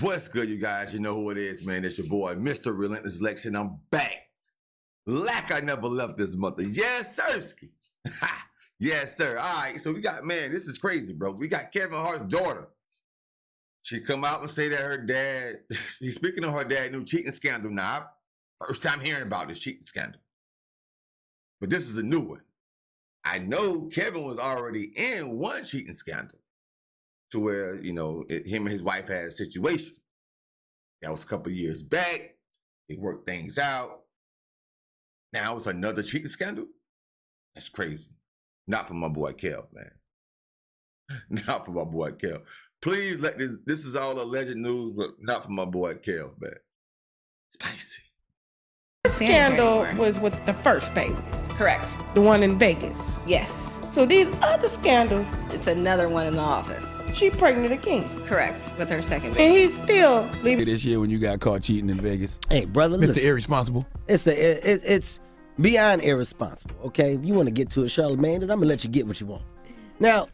What's good, you guys? You know who it is, man. It's your boy, Mr. Relentless Lex, and I'm back. Like I never left this mother. Yes, sirski. Yes, sir. All right, so we got, man, this is crazy, bro. We got Kevin Hart's daughter. She come out and say that her dad, she's speaking of her dad, new cheating scandal. Now, first time hearing about this cheating scandal. But this is a new one. I know Kevin was already in one cheating scandal to where, you know, him and his wife had a situation. That was a couple of years back. They worked things out. Now it's another cheating scandal? That's crazy. Not for my boy Kev, man. Not for my boy Kev. Please let this is all alleged news, but not for my boy Kev, man. Spicy. The scandal was with the first baby. Correct. The one in Vegas. Yes. So these other scandals, It's another one in the office. she pregnant again. Correct. With her second baby. And he's still leaving. This year when you got caught cheating in Vegas. Hey, brother, Mr. listen. Irresponsible. It's beyond irresponsible, okay? If you want to get to it, Charlamagne, then I'm going to let you get what you want. Now,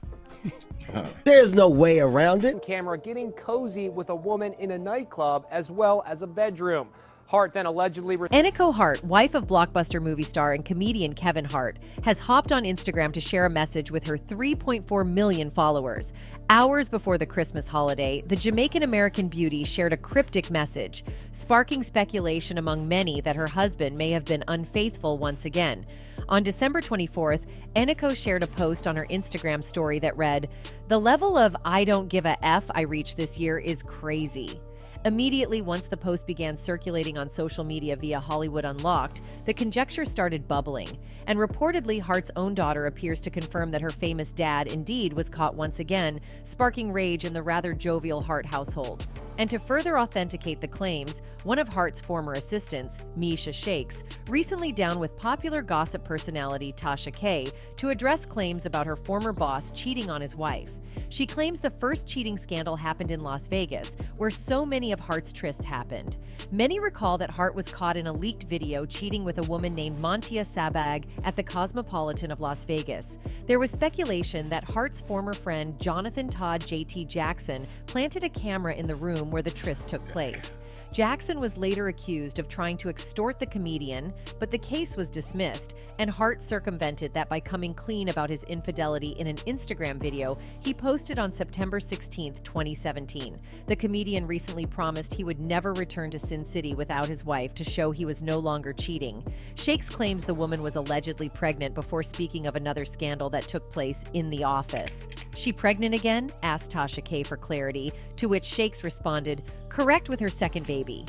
there's no way around it. Camera getting cozy with a woman in a nightclub as well as a bedroom. Hart then allegedly... Aniko Hart, wife of blockbuster movie star and comedian Kevin Hart, has hopped on Instagram to share a message with her 3.4 million followers. Hours before the Christmas holiday, the Jamaican-American beauty shared a cryptic message, sparking speculation among many that her husband may have been unfaithful once again. On December 24th, Aniko shared a post on her Instagram story that read, "The level of I don't give a F I reached this year is crazy." Immediately once the post began circulating on social media via Hollywood Unlocked, the conjecture started bubbling, and reportedly Hart's own daughter appears to confirm that her famous dad indeed was caught once again, sparking rage in the rather jovial Hart household. And to further authenticate the claims, one of Hart's former assistants, Misha Shakes, recently down with popular gossip personality Tasha K to address claims about her former boss cheating on his wife. She claims the first cheating scandal happened in Las Vegas, where so many of Hart's trysts happened. Many recall that Hart was caught in a leaked video cheating with a woman named Montia Sabag at the Cosmopolitan of Las Vegas. There was speculation that Hart's former friend Jonathan Todd JT Jackson planted a camera in the room where the tryst took place. Jackson was later accused of trying to extort the comedian, but the case was dismissed, and Hart circumvented that by coming clean about his infidelity in an Instagram video he posted on September 16, 2017. The comedian recently promised he would never return to Sin City without his wife to show he was no longer cheating. Shakes claims the woman was allegedly pregnant before speaking of another scandal that took place in the office. "She pregnant again?" asked Tasha K for clarity, to which Shakes responded, "Correct, with her second baby."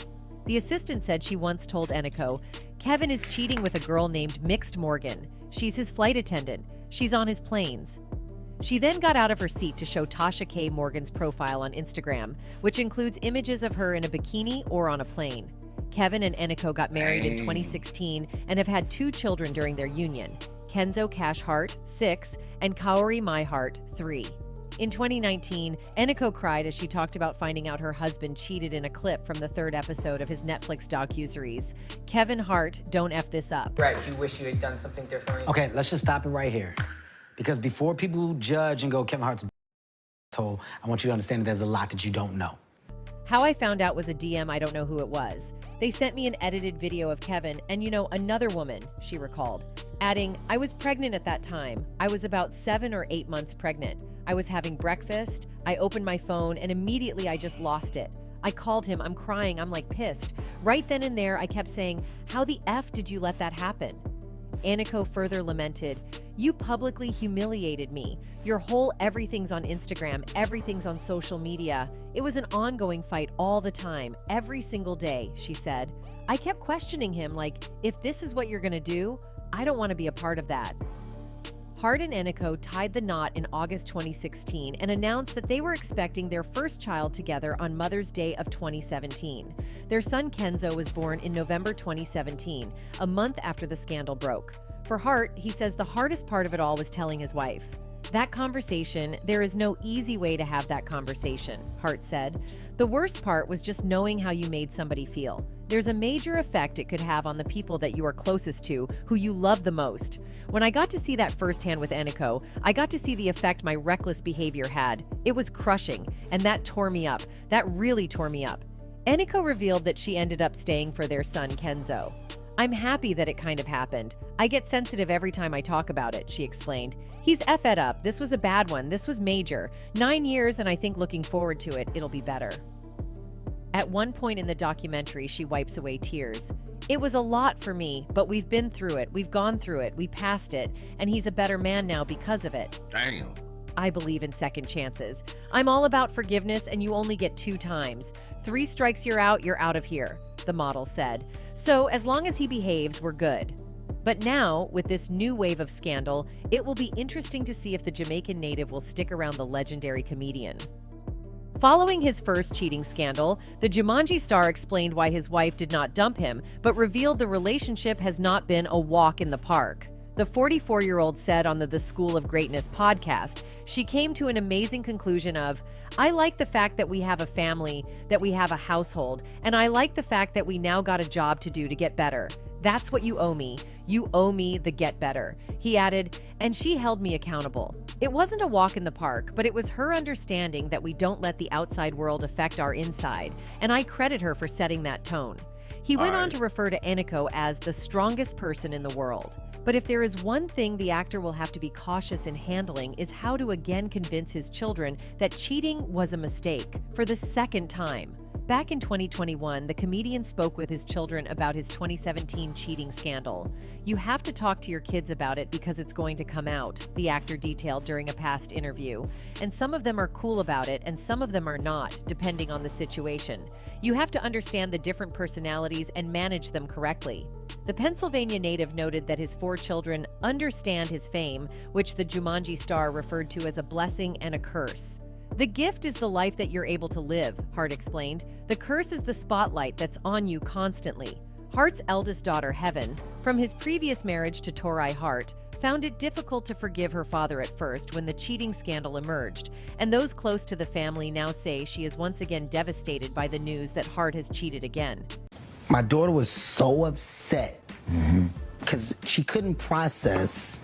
The assistant said she once told Aniko, "Kevin is cheating with a girl named Mixed Morgan. She's his flight attendant. She's on his planes." She then got out of her seat to show Tasha K. Morgan's profile on Instagram, which includes images of her in a bikini or on a plane. Kevin and Aniko got married in 2016 and have had 2 children during their union, Kenzo Cash Hart, 6, and Kaori Mai Hart, 3. In 2019, Aniko cried as she talked about finding out her husband cheated in a clip from the 3rd episode of his Netflix docuseries. Kevin Hart, don't F this up. Right, you wish you had done something differently? Okay, let's just stop it right here. Because before people judge and go, Kevin Hart's a asshole, I want you to understand that there's a lot that you don't know. How I found out was a DM, I don't know who it was. They sent me an edited video of Kevin and, you know, another woman, she recalled, adding, "I was pregnant at that time. I was about 7 or 8 months pregnant. I was having breakfast. I opened my phone and immediately I just lost it. I called him. I'm crying. I'm like pissed. Right then and there, I kept saying, how the F did you let that happen?" Aniko further lamented, "You publicly humiliated me. Your whole everything's on Instagram, everything's on social media. It was an ongoing fight all the time, every single day," she said. "I kept questioning him like, if this is what you're gonna do, I don't want to be a part of that." Hart and Aniko tied the knot in August 2016 and announced that they were expecting their first child together on Mother's Day of 2017. Their son Kenzo was born in November 2017, a month after the scandal broke. For Hart, he says the hardest part of it all was telling his wife. That conversation, there is no easy way to have that conversation, Hart said. The worst part was just knowing how you made somebody feel. There's a major effect it could have on the people that you are closest to, who you love the most. When I got to see that firsthand with Eniko, I got to see the effect my reckless behavior had. It was crushing, and that tore me up. That really tore me up. Eniko revealed that she ended up staying for their son, Kenzo. I'm happy that it kind of happened. I get sensitive every time I talk about it, she explained. He's effed up. This was a bad one. This was major. 9 years, and I think looking forward to it, it'll be better. At one point in the documentary, she wipes away tears. It was a lot for me, but we've been through it. We've gone through it. We passed it, and he's a better man now because of it. Damn. I believe in second chances. I'm all about forgiveness, and you only get 2 times. 3 strikes, you're out of here, the model said. So as long as he behaves, we're good. But now, with this new wave of scandal, it will be interesting to see if the Jamaican native will stick around the legendary comedian. Following his first cheating scandal, the Jumanji star explained why his wife did not dump him, but revealed the relationship has not been a walk in the park. The 44-year-old said on the School of Greatness podcast, she came to an amazing conclusion of, I like the fact that we have a family, that we have a household, and I like the fact that we now got a job to do to get better. That's what you owe me. You owe me the get better. He added, and she held me accountable. It wasn't a walk in the park, but it was her understanding that we don't let the outside world affect our inside, and I credit her for setting that tone. He went on to refer to Eniko as the strongest person in the world. But if there is one thing the actor will have to be cautious in handling is how to again convince his children that cheating was a mistake for the second time. Back in 2021, the comedian spoke with his children about his 2017 cheating scandal. You have to talk to your kids about it because it's going to come out, the actor detailed during a past interview. And some of them are cool about it and some of them are not, depending on the situation. You have to understand the different personalities and manage them correctly. The Pennsylvania native noted that his 4 children understand his fame, which the Jumanji star referred to as a blessing and a curse. The gift is the life that you're able to live, Hart explained. The curse is the spotlight that's on you constantly. Hart's eldest daughter, Heaven, from his previous marriage to Torai Hart, found it difficult to forgive her father at first when the cheating scandal emerged, and those close to the family now say she is once again devastated by the news that Hart has cheated again. My daughter was so upset because she couldn't process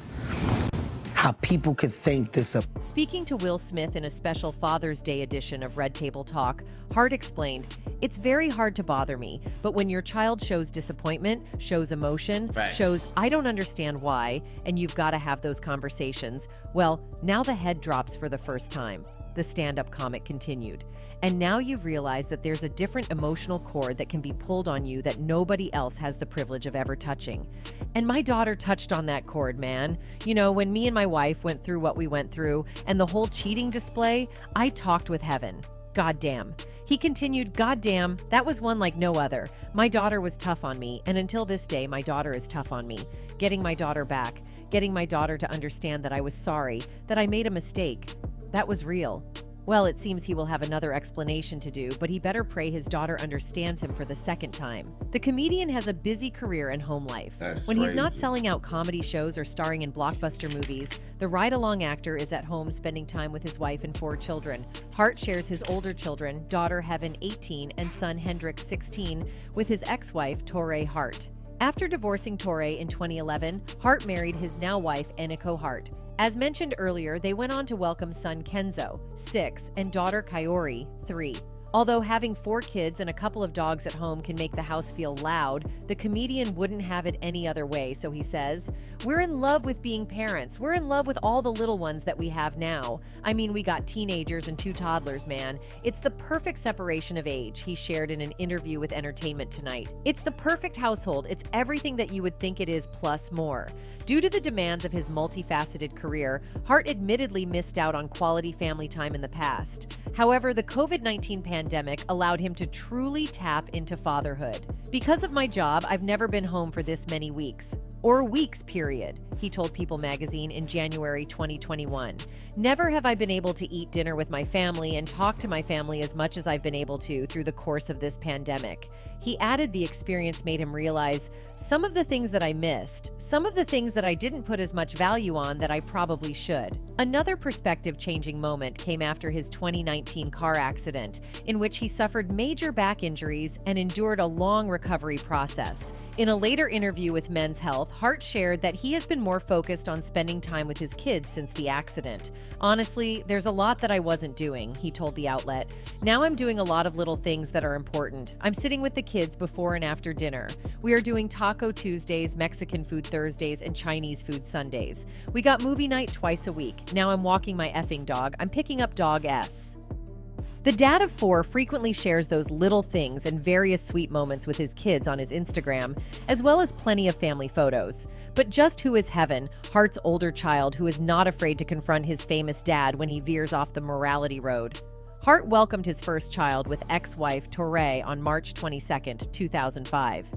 how people could think this up. Speaking to Will Smith in a special Father's Day edition of Red Table Talk, Hart explained, it's very hard to bother me, but when your child shows disappointment, shows emotion, shows I don't understand why, and you've got to have those conversations, well, now the head drops for the first time, the stand-up comic continued. And now you've realized that there's a different emotional cord that can be pulled on you that nobody else has the privilege of ever touching. And my daughter touched on that cord, man. You know, when me and my wife went through what we went through and the whole cheating display, I talked with Heaven. Goddamn. He continued, goddamn, that was one like no other. My daughter was tough on me, and until this day, my daughter is tough on me. Getting my daughter back, getting my daughter to understand that I was sorry, that I made a mistake. That was real. Well, it seems he will have another explanation to do, but he better pray his daughter understands him for the second time. The comedian has a busy career and home life. When he's not selling out comedy shows or starring in blockbuster movies, the ride-along actor is at home spending time with his wife and 4 children. Hart shares his older children, daughter Heaven, 18, and son Hendrix, 16, with his ex-wife, Torai Hart. After divorcing Torai in 2011, Hart married his now wife, Eniko Hart. As mentioned earlier, they went on to welcome son Kenzo, 6, and daughter Kaori, 3. Although having 4 kids and a couple of dogs at home can make the house feel loud, the comedian wouldn't have it any other way, so he says, we're in love with being parents. We're in love with all the little ones that we have now. I mean, we got teenagers and 2 toddlers, man. It's the perfect separation of age, he shared in an interview with Entertainment Tonight. It's the perfect household. It's everything that you would think it is plus more. Due to the demands of his multifaceted career, Hart admittedly missed out on quality family time in the past. However, the COVID-19 pandemic allowed him to truly tap into fatherhood. Because of my job, I've never been home for this many weeks. Or weeks, period. he told People magazine in January 2021. Never have I been able to eat dinner with my family and talk to my family as much as I've been able to through the course of this pandemic. He added the experience made him realize some of the things that I missed, some of the things that I didn't put as much value on that I probably should. Another perspective-changing moment came after his 2019 car accident, in which he suffered major back injuries and endured a long recovery process. In a later interview with Men's Health, Hart shared that he has been more focused on spending time with his kids since the accident. Honestly, there's a lot that I wasn't doing, he told the outlet. Now I'm doing a lot of little things that are important. I'm sitting with the kids before and after dinner. We are doing Taco Tuesdays, Mexican food Thursdays, and Chinese food Sundays. We got movie night twice a week. Now I'm walking my effing dog. I'm picking up dog S. The dad of 4 frequently shares those little things and various sweet moments with his kids on his Instagram, as well as plenty of family photos. But just who is Heaven, Hart's older child who is not afraid to confront his famous dad when he veers off the morality road? Hart welcomed his first child with ex-wife Torre on March 22, 2005.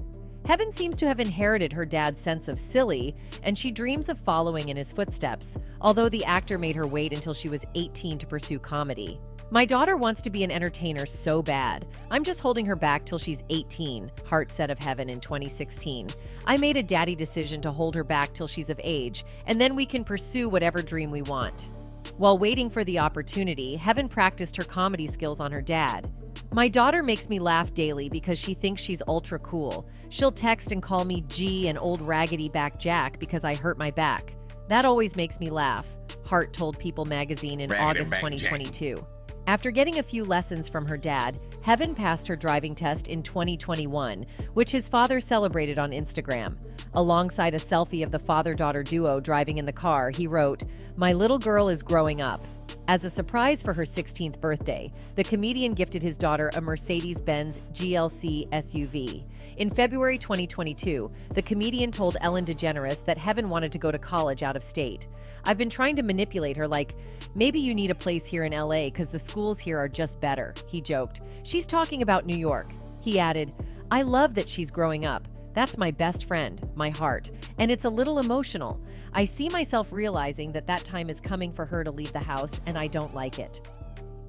Heaven seems to have inherited her dad's sense of silly, and she dreams of following in his footsteps, although the actor made her wait until she was 18 to pursue comedy. My daughter wants to be an entertainer so bad. I'm just holding her back till she's 18, Hart said of Heaven in 2016. I made a daddy decision to hold her back till she's of age, and then we can pursue whatever dream we want. While waiting for the opportunity, Heaven practiced her comedy skills on her dad. My daughter makes me laugh daily because she thinks she's ultra cool. She'll text and call me G and old raggedy back Jack because I hurt my back. That always makes me laugh, Hart told People magazine in August 2022. After getting a few lessons from her dad, Heaven passed her driving test in 2021, which his father celebrated on Instagram. Alongside a selfie of the father-daughter duo driving in the car, he wrote, "My little girl is growing up." As a surprise for her 16th birthday, the comedian gifted his daughter a Mercedes-Benz GLC SUV. In February 2022, the comedian told Ellen DeGeneres that Heaven wanted to go to college out of state. "I've been trying to manipulate her like, maybe you need a place here in LA because the schools here are just better," he joked. "She's talking about New York." He added, "I love that she's growing up. That's my best friend, my heart, and it's a little emotional. I see myself realizing that that time is coming for her to leave the house, and I don't like it."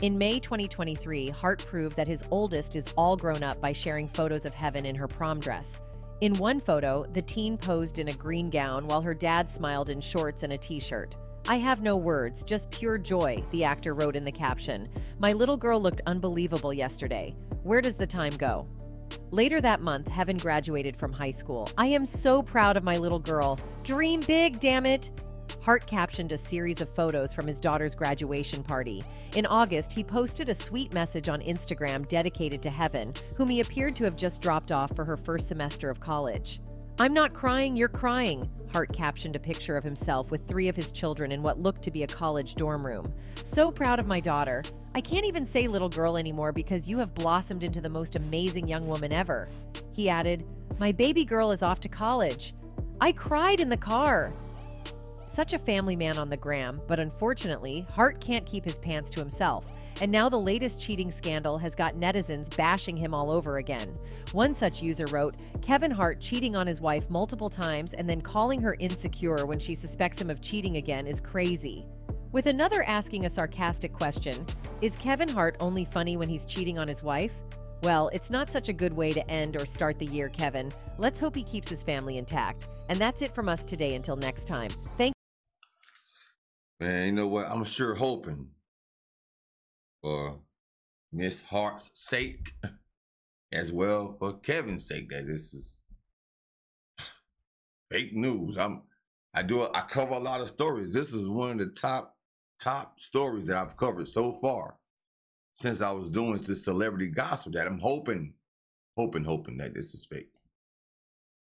In May 2023, Hart proved that his oldest is all grown up by sharing photos of Heaven in her prom dress. In one photo, the teen posed in a green gown while her dad smiled in shorts and a t-shirt. "I have no words, just pure joy," the actor wrote in the caption. "My little girl looked unbelievable yesterday. Where does the time go?" Later that month, Heaven graduated from high school. "I am so proud of my little girl. Dream big, damn it." Hart captioned a series of photos from his daughter's graduation party. In August, he posted a sweet message on Instagram dedicated to Heaven, whom he appeared to have just dropped off for her first semester of college. "I'm not crying, you're crying," Hart captioned a picture of himself with 3 of his children in what looked to be a college dorm room. "So proud of my daughter. I can't even say little girl anymore because you have blossomed into the most amazing young woman ever." He added, "My baby girl is off to college. I cried in the car." Such a family man on the gram, but unfortunately, Hart can't keep his pants to himself, and now the latest cheating scandal has got netizens bashing him all over again. One such user wrote, "Kevin Hart cheating on his wife multiple times and then calling her insecure when she suspects him of cheating again is crazy." With another asking a sarcastic question, "Is Kevin Hart only funny when he's cheating on his wife?" Well, it's not such a good way to end or start the year, Kevin. Let's hope he keeps his family intact. And that's it from us today. Until next time. Man, you know what? I'm sure hoping for Miss Hart's sake, as well for Kevin's sake, that this is fake news. I cover a lot of stories. This is one of the top stories that I've covered so far since I was doing this celebrity gossip, that I'm hoping that this is fake.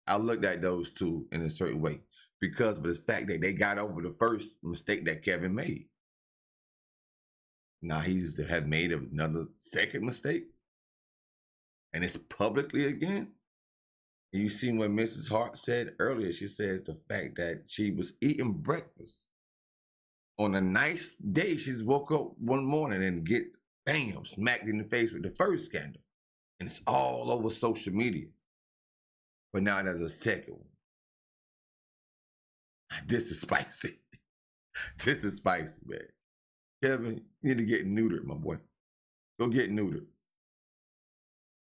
I looked at those two in a certain way because of the fact that they got over the first mistake that Kevin made. Now he's to have made another second mistake, and it's publicly again. And you seen what Mrs. Hart said earlier. She says the fact that she was eating breakfast on a nice day. She's woke up one morning and get, bam, smacked in the face with the first scandal. And it's all over social media. But now there's a second one. This is spicy. This is spicy, man. Kevin, you need to get neutered, my boy. Go get neutered.